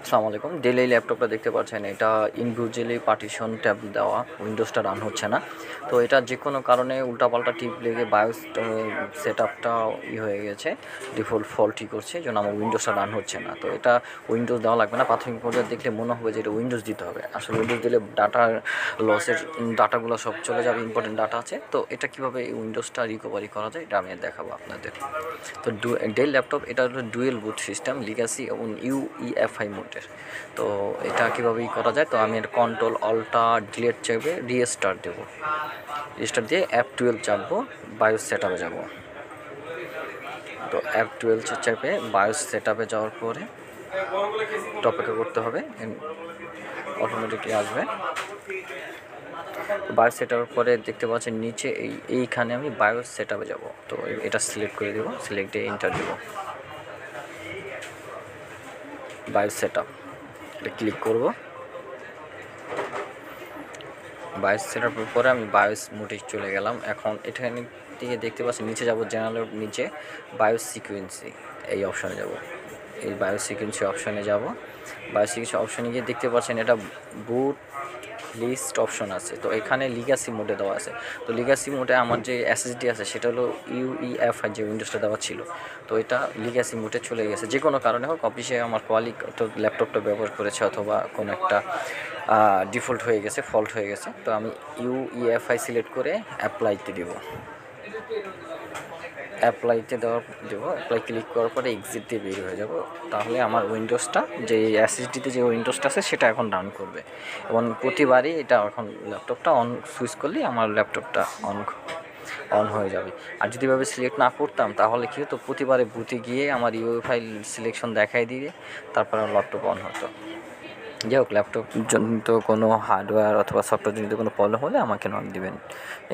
আসসালামু আলাইকুম। ডেল এই ল্যাপটপটা দেখতে পাচ্ছেন, এটা ইন্ডিভিজুয়ালি পার্টিশন ট্যাব দেওয়া, উইন্ডোজটা রান হচ্ছে না। তো এটা যে কোনো কারণে উল্টাপাল্টা টিপ লেগে বায়োস সেট আপটা হয়ে গেছে, ডিফল্ট ফল্টই করছে, এই জন্য আমার উইন্ডোজটা রান হচ্ছে না। তো এটা উইন্ডোজ দেওয়া লাগবে না, প্রাথমিক পর্যায়ে দেখলে মনে হবে যে এটা উইন্ডোজ দিতে হবে। আসলে উইন্ডোজ দিলে ডাটার লসের ডাটাগুলো সব চলে যাবে, ইম্পর্টেন্ট ডাটা আছে। তো এটা কীভাবে এই উইন্ডোজটা রিকভারি করা যায় এটা আমি দেখাবো আপনাদের। তো ডেল ল্যাপটপ, এটা হলো ডুয়েল বুট সিস্টেম, লিগাসি এবং ইউইএফআই মোডের। তো এটা কীভাবে করা যায়, তো আমি এর কন্ট্রোল অল্টা ডিলেট চাইবে, রিস্টার্ট দেবো। রিস্টার্ট দিয়ে F12 চাপবো, বায়োস সেট আপে যাবো। তো F12 চাপে বায়োস সেট আপে যাওয়ার পরে অপেক্ষা করতে হবে, অটোমেটিকলি আসবে। বায়োস সেট আপের পরে দেখতে পাচ্ছেন নিচে এইখানে আমি বায়োস সেট আপে যাবো। তো এটা সিলেক্ট করে দেবো, সিলেক্ট দিয়ে এন্টার দেবো। বায়োস সেট আপ এটা ক্লিক করব। বায়োস সেট আপের পরে আমি বায়োস মোডে চলে গেলাম। এখন এখানে থেকে দেখতে পাচ্ছি নিচে যাব, জেনারেলের নিচে বায়োস সিকুয়েন্সি এই অপশানে যাব। এই বায়োস সিকুয়েন্সি অপশানে যাব। বায়োস সিকুয়েন্সি অপশানে গিয়ে দেখতে পাচ্ছেন এটা বুট লিস্ট অপশন আছে। তো এখানে লিগাসি মোডে দেওয়া আছে। তো লিগাসি মোডে আমার যে এসএসডি আছে সেটা হলো ইউইএফআই যে উইন্ডোজটা দেওয়া ছিল। তো এটা লিগাসি মোডে চলে গেছে, যে কোনো কারণে হোক। অফিসে আমার কোয়ালিটি তো ল্যাপটপটা ব্যবহার করেছে, অথবা কোনো একটা ডিফল্ট হয়ে গেছে, ফল্ট হয়ে গেছে। তো আমি ইউইএফআই সিলেক্ট করে অ্যাপ্লাইতে দেবো। অ্যাপ্লাইতে অ্যাপ্লাই ক্লিক করার পরে এক্সিট দিয়ে বের হয়ে যাব। তাহলে আমার উইন্ডোজটা, যে এসএসডিতে যে উইন্ডোজটা আছে সেটা এখন রান করবে। এবং প্রতিবারই এটা এখন ল্যাপটপটা অন সুইচ করলেই আমার ল্যাপটপটা অন হয়ে যাবে। আর যদি এভাবে সিলেক্ট না করতাম তাহলে কী হতো, প্রতিবারে বুথে গিয়ে আমার ইউএফআই সিলেকশন দেখাই দিয়ে তারপর আমার ল্যাপটপ অন হতো। যাই হোক, ল্যাপটপ জনিত কোনো হার্ডওয়্যার অথবা সফটওয়্যার জনিত কোনো প্রবলেম হলে আমাকে নক দিবেন,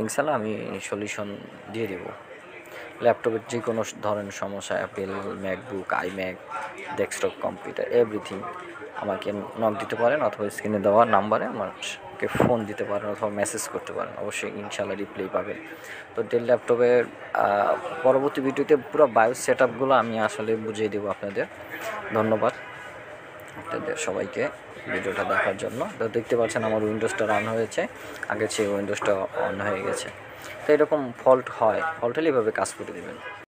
ইনশাল্লাহ আমি সলিউশন দিয়ে দেবো। ল্যাপটপের যে কোনো ধরনের সমস্যা, Apple, MacBook, iMac, desktop computer, everything, আমাকে নক দিতে পারেন, অথবা স্ক্রিনে দেওয়া নাম্বারে আমাকে ফোন দিতে পারেন, অথবা মেসেজ করতে পারেন। অবশ্যই ইনশাল্লাহ রিপ্লাই পাবেন। তো ডেল ল্যাপটপের পরবর্তী ভিডিওতে পুরো বায়োস সেট আপগুলো আমি আসলে বুঝিয়ে দেবো আপনাদের। ধন্যবাদ আপনাদের সবাইকে ভিডিওটা দেখার জন্য। তো দেখতে পাচ্ছেন আমার উইন্ডোজটা রান হয়েছে, আগের সেই উইন্ডোজটা অন হয়ে গেছে। তো এরকম ফল্ট হলে এভাবে কাজ করে দেবেন।